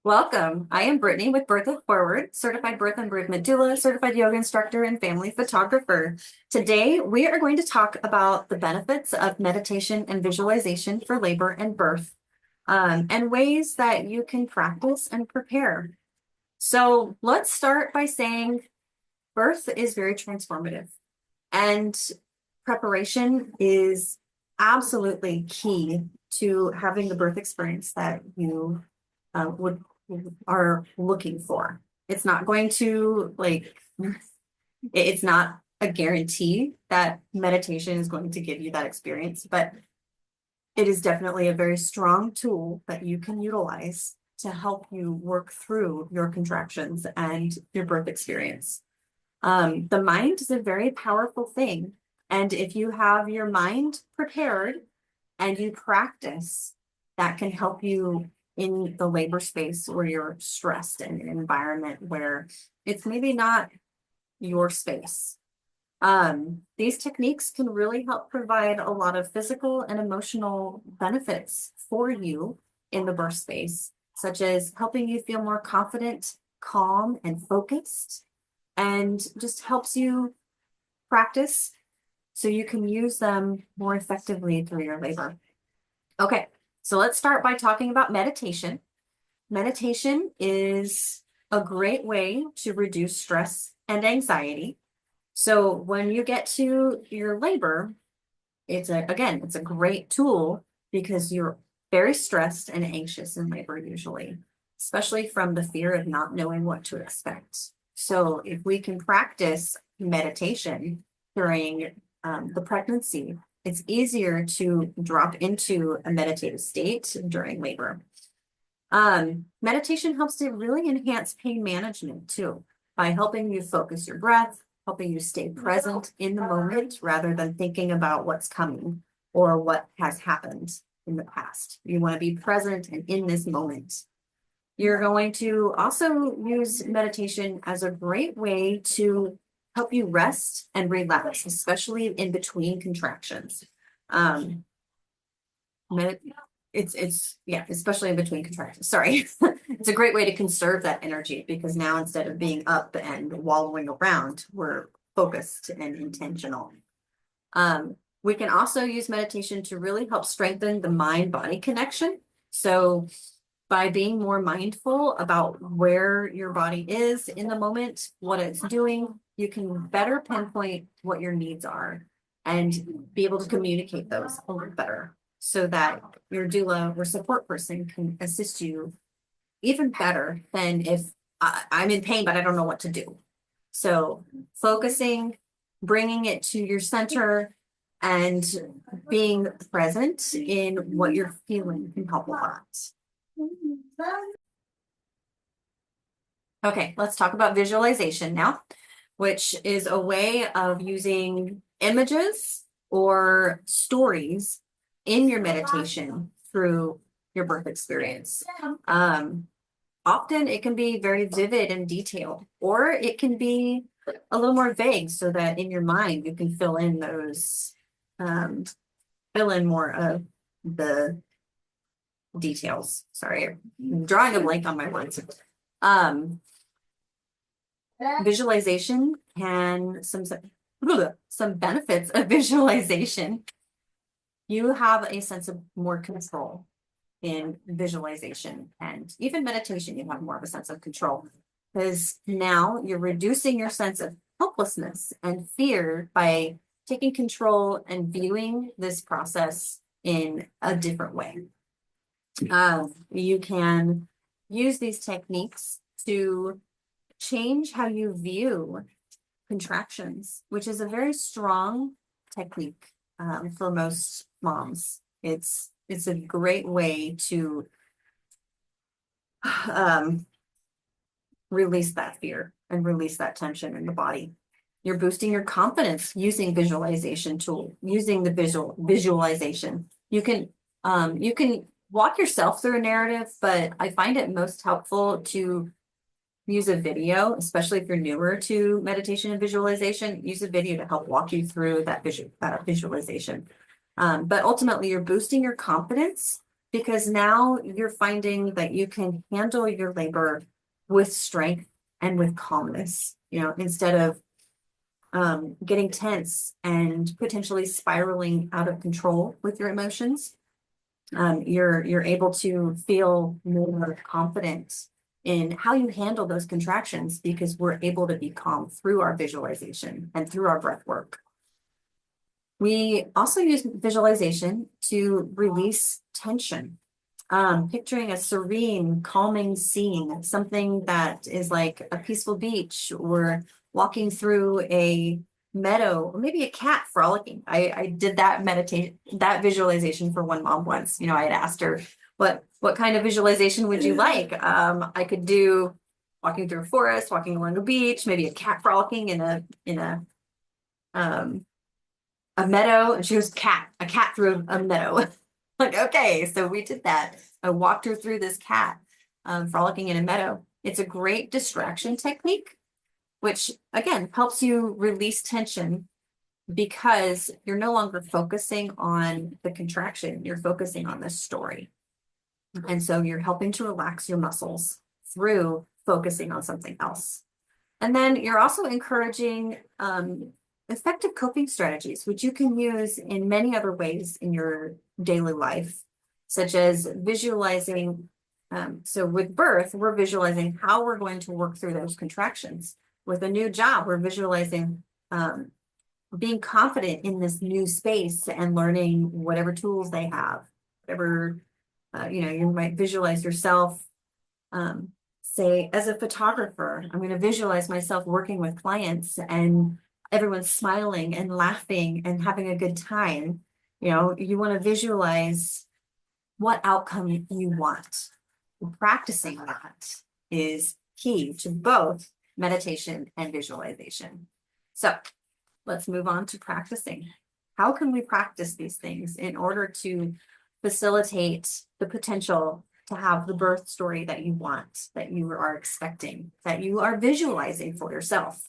Welcome. I am Brittany with Birth It Forward, certified birth and bereavement doula, certified yoga instructor, and family photographer. Today, we are going to talk about the benefits of meditation and visualization for labor and birth, and ways that you can practice and prepare. So let's start by saying birth is very transformative, and preparation is absolutely key to having the birth experience that you would are looking for. It's not going to it's not a guarantee that meditation is going to give you that experience, but it is definitely a very strong tool that you can utilize to help you work through your contractions and your birth experience. The mind is a very powerful thing. And if you have your mind prepared and you practice, that can help you in the labor space where you're stressed in an environment where it's maybe not your space. These techniques can really help provide a lot of physical and emotional benefits for you in the birth space, such as helping you feel more confident, calm, and focused, and just helps you practice so you can use them more effectively through your labor. Okay, so let's start by talking about meditation. Meditation is a great way to reduce stress and anxiety. So when you get to your labor, it's a great tool because you're very stressed and anxious in labor usually, especially from the fear of not knowing what to expect. So if we can practice meditation during the pregnancy, it's easier to drop into a meditative state during labor. Meditation helps to really enhance pain management too, by helping you focus your breath, helping you stay present in the moment rather than thinking about what's coming or what has happened in the past. You want to be present and in this moment. You're going to also use meditation as a great way to help you rest and relax, especially in between contractions. Especially in between contractions. Sorry. It's a great way to conserve that energy because now instead of being up and wallowing around, we're focused and intentional. We can also use meditation to really help strengthen the mind-body connection. So by being more mindful about where your body is in the moment, what it's doing, you can better pinpoint what your needs are and be able to communicate those a little better so that your doula or support person can assist you even better than if I'm in pain, but I don't know what to do. So focusing, bringing it to your center, and being present in what you're feeling can help a lot. Okay, let's talk about visualization now, which is a way of using images or stories in your meditation through your birth experience. Often it can be very vivid and detailed, or it can be a little more vague so that in your mind you can fill in more of the details. Sorry, I'm drawing a blank on my words. Visualization can some benefits of visualization. You have a sense of more control in visualization, and even meditation, you have more of a sense of control because now you're reducing your sense of helplessness and fear by taking control and viewing this process in a different way. You can use these techniques to change how you view contractions, which is a very strong technique for most moms. It's a great way to release that fear and release that tension in the body. You're boosting your confidence using visualization tool, using the visualization. You can walk yourself through a narrative, but I find it most helpful to use a video, especially if you're newer to meditation and visualization. Use a video to help walk you through that visualization. But ultimately, you're boosting your confidence because now you're finding that you can handle your labor with strength and with calmness, instead of getting tense and potentially spiraling out of control with your emotions. You're able to feel more confident in how you handle those contractions because we're able to be calm through our visualization and through our breath work. We also use visualization to release tension. Picturing a serene, calming scene, something that is like a peaceful beach or walking through a meadow, or maybe a cat frolicking. I did that visualization for one mom once. I had asked her, what kind of visualization would you like? I could do walking through a forest, walking along a beach, maybe a cat frolicking in a meadow, and she was a cat through a meadow. Like, okay, so we did that. I walked her through this cat frolicking in a meadow. It's a great distraction technique, which again helps you release tension because you're no longer focusing on the contraction, you're focusing on the story. And so you're helping to relax your muscles through focusing on something else. And then you're also encouraging effective coping strategies, which you can use in many other ways in your daily life, such as visualizing. So with birth, we're visualizing how we're going to work through those contractions. With a new job, we're visualizing being confident in this new space and learning whatever tools they have, whatever, you might visualize yourself. Say, as a photographer, I'm going to visualize myself working with clients and everyone's smiling and laughing and having a good time. You want to visualize what outcome you want. Practicing that is key to both meditation and visualization. So let's move on to practicing. How can we practice these things in order to facilitate the potential to have the birth story that you want, that you are expecting, that you are visualizing for yourself?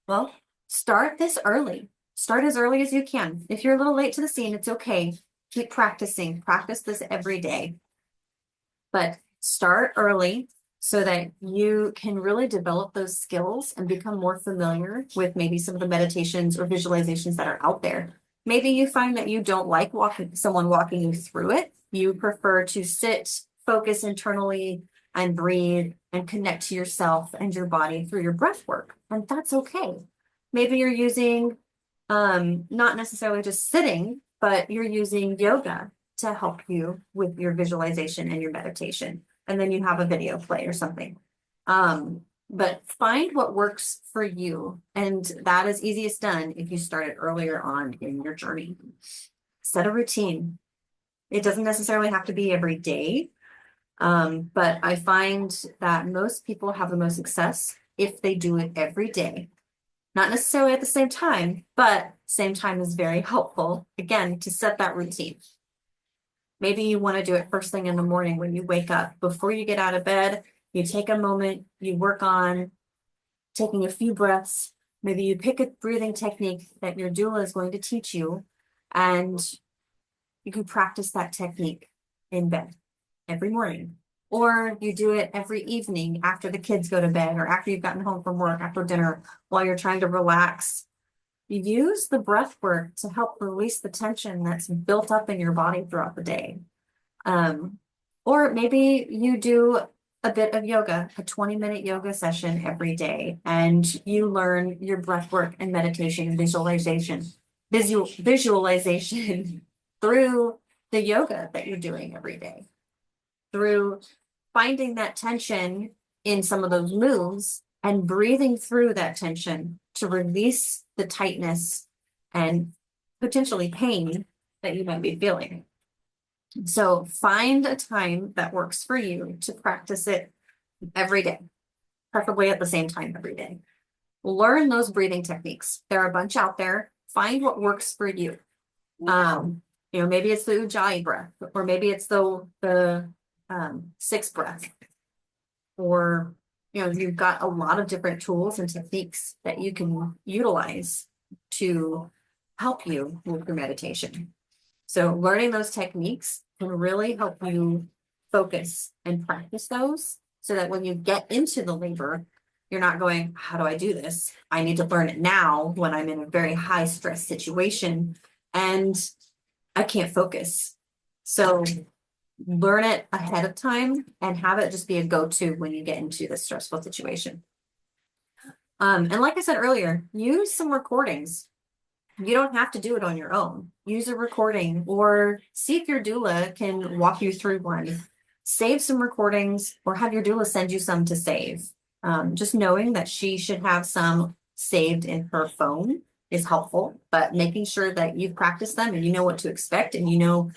Well, start this early. Start as early as you can. If you're a little late to the scene, it's okay. Keep practicing. Practice this every day. But start early so that you can really develop those skills and become more familiar with maybe some of the meditations or visualizations that are out there. Maybe you find that you don't like someone walking you through it. You prefer to sit, focus internally, and breathe and connect to yourself and your body through your breath work. And that's okay. Maybe you're using not necessarily just sitting, but you're using yoga to help you with your visualization and your meditation. And then you have a video play or something. But find what works for you. And that is easiest done if you started earlier on in your journey. Set a routine. It doesn't necessarily have to be every day. But I find that most people have the most success if they do it every day. Not necessarily at the same time, but same time is very helpful, again, to set that routine. Maybe you want to do it first thing in the morning when you wake up. Before you get out of bed, you take a moment, you work on taking a few breaths. Maybe you pick a breathing technique that your doula is going to teach you, and you can practice that technique in bed every morning. Or you do it every evening after the kids go to bed or after you've gotten home from work, after dinner, while you're trying to relax. You use the breath work to help release the tension that's built up in your body throughout the day. Or maybe you do a bit of yoga, a 20-minute yoga session every day, and you learn your breath work and meditation and visualization through the yoga that you're doing every day, through finding that tension in some of those moves and breathing through that tension to release the tightness and potentially pain that you might be feeling. So find a time that works for you to practice it every day, preferably at the same time every day. Learn those breathing techniques. There are a bunch out there. Find what works for you. Maybe it's the Ujjayi breath, or maybe it's the sixth breath, or you've got a lot of different tools and techniques that you can utilize to help you with your meditation. So learning those techniques can really help you focus and practice those so that when you get into the labor, you're not going, how do I do this? I need to learn it now when I'm in a very high stress situation and I can't focus. So learn it ahead of time and have it just be a go-to when you get into the stressful situation. And like I said earlier, use some recordings. You don't have to do it on your own. Use a recording or see if your doula can walk you through one. Save some recordings or have your doula send you some to save. Just knowing that she should have some saved in her phone is helpful, but making sure that you've practiced them and you know what to expect and you know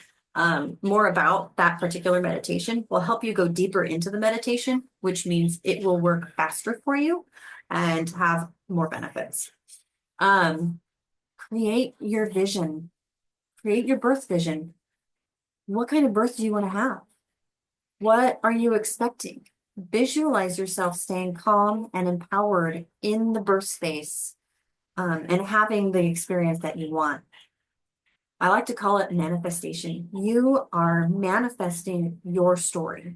more about that particular meditation will help you go deeper into the meditation, which means it will work faster for you and have more benefits. Create your vision. Create your birth vision. What kind of birth do you want to have? What are you expecting? Visualize yourself staying calm and empowered in the birth space and having the experience that you want. I like to call it manifestation. You are manifesting your story.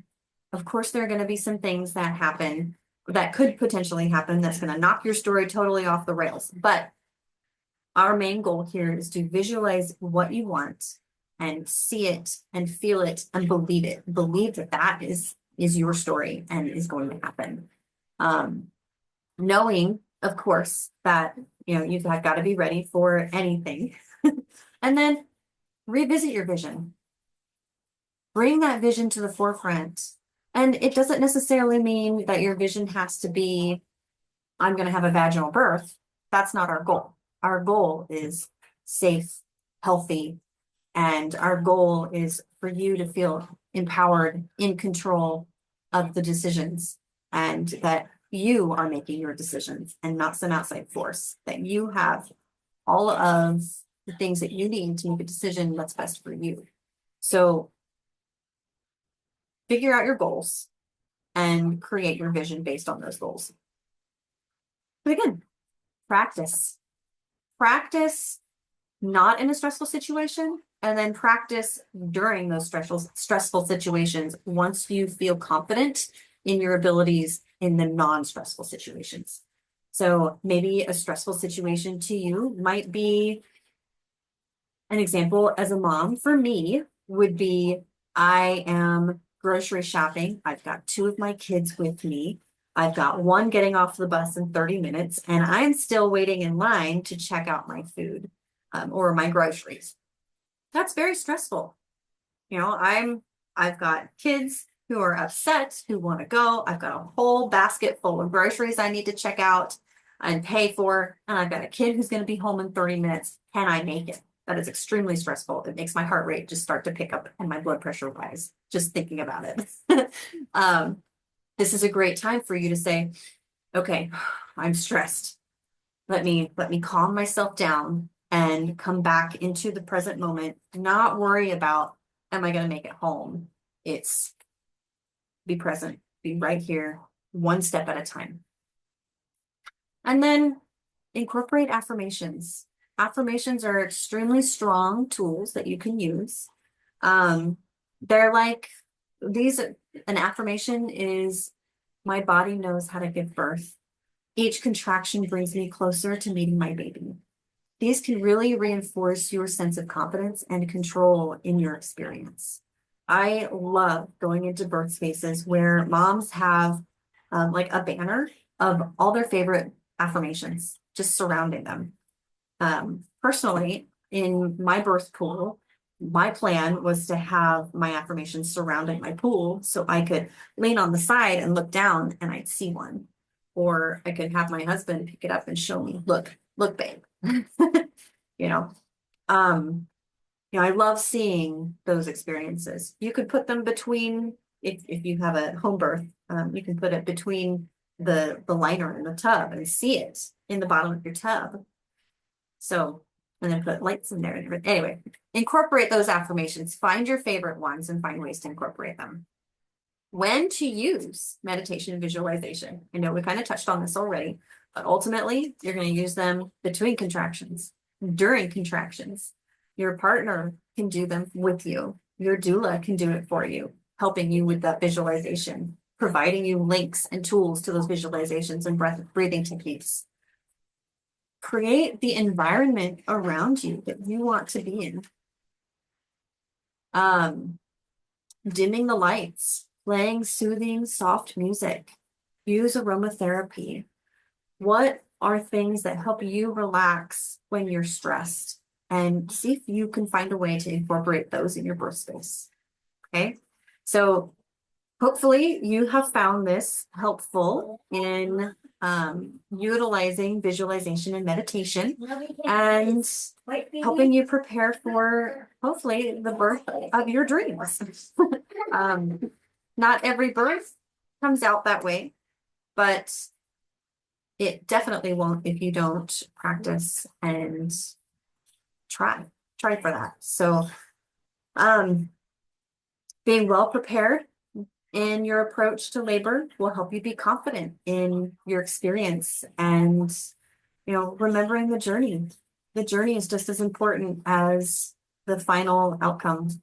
Of course, there are going to be some things that happen that could potentially happen that's going to knock your story totally off the rails. But our main goal here is to visualize what you want and see it and feel it and believe it. Believe that that is your story and is going to happen. Knowing, of course, that you've got to be ready for anything. And then revisit your vision. Bring that vision to the forefront. And it doesn't necessarily mean that your vision has to be, I'm going to have a vaginal birth. That's not our goal. Our goal is safe, healthy, and our goal is for you to feel empowered, in control of the decisions, and that you are making your decisions and not some outside force, that you have all of the things that you need to make a decision that's best for you. So figure out your goals and create your vision based on those goals. But again, practice. Practice not in a stressful situation, and then practice during those stressful situations once you feel confident in your abilities in the non-stressful situations. So maybe a stressful situation to you might be, an example as a mom for me would be, I am grocery shopping. I've got 2 of my kids with me. I've got one getting off the bus in 30 minutes, and I'm still waiting in line to check out my food or my groceries. That's very stressful. I've got kids who are upset, who want to go. I've got a whole basket full of groceries I need to check out and pay for, and I've got a kid who's going to be home in 30 minutes. Can I make it? That is extremely stressful. It makes my heart rate just start to pick up and my blood pressure rise, just thinking about it. This is a great time for you to say, okay, I'm stressed. Let me calm myself down and come back into the present moment, not worry about, am I going to make it home? It's be present, be right here, one step at a time. And then incorporate affirmations. Affirmations are extremely strong tools that you can use. They're like these, an affirmation is, my body knows how to give birth. Each contraction brings me closer to meeting my baby. These can really reinforce your sense of confidence and control in your experience. I love going into birth spaces where moms have like a banner of all their favorite affirmations just surrounding them. Personally, in my birth pool, my plan was to have my affirmations surrounding my pool so I could lean on the side and look down and I'd see one. Or I could have my husband pick it up and show me, look, babe. I love seeing those experiences. You could put them between, if you have a home birth, you can put it between the liner and the tub and see it in the bottom of your tub. So, and then put lights in there. Anyway, incorporate those affirmations. Find your favorite ones and find ways to incorporate them. When to use meditation and visualization. I know we kind of touched on this already, but ultimately you're going to use them between contractions, during contractions. Your partner can do them with you. Your doula can do it for you, helping you with that visualization, providing you links and tools to those visualizations and breathing techniques. Create the environment around you that you want to be in. Dimming the lights, playing soothing, soft music, use aromatherapy. What are things that help you relax when you're stressed? And see if you can find a way to incorporate those in your birth space. Okay. So hopefully you have found this helpful in utilizing visualization and meditation and helping you prepare for hopefully the birth of your dreams. Not every birth comes out that way, but it definitely won't if you don't practice and try for that. So being well prepared in your approach to labor will help you be confident in your experience and, remembering the journey. The journey is just as important as the final outcome.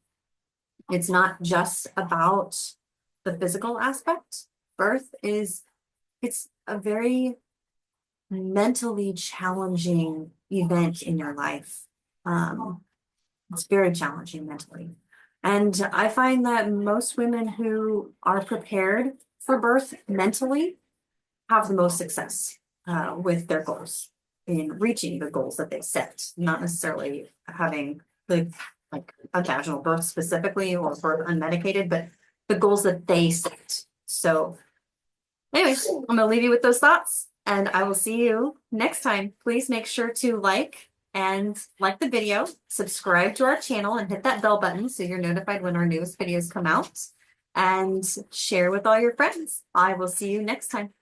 It's not just about the physical aspect. Birth it's a very mentally challenging event in your life. It's very challenging mentally. And I find that most women who are prepared for birth mentally have the most success with their goals in reaching the goals that they set, not necessarily having like a vaginal birth specifically or birth unmedicated, but the goals that they set. So anyways, I'm going to leave you with those thoughts and I will see you next time. Please make sure to like the video, subscribe to our channel and hit that bell button so you're notified when our newest videos come out and share with all your friends. I will see you next time.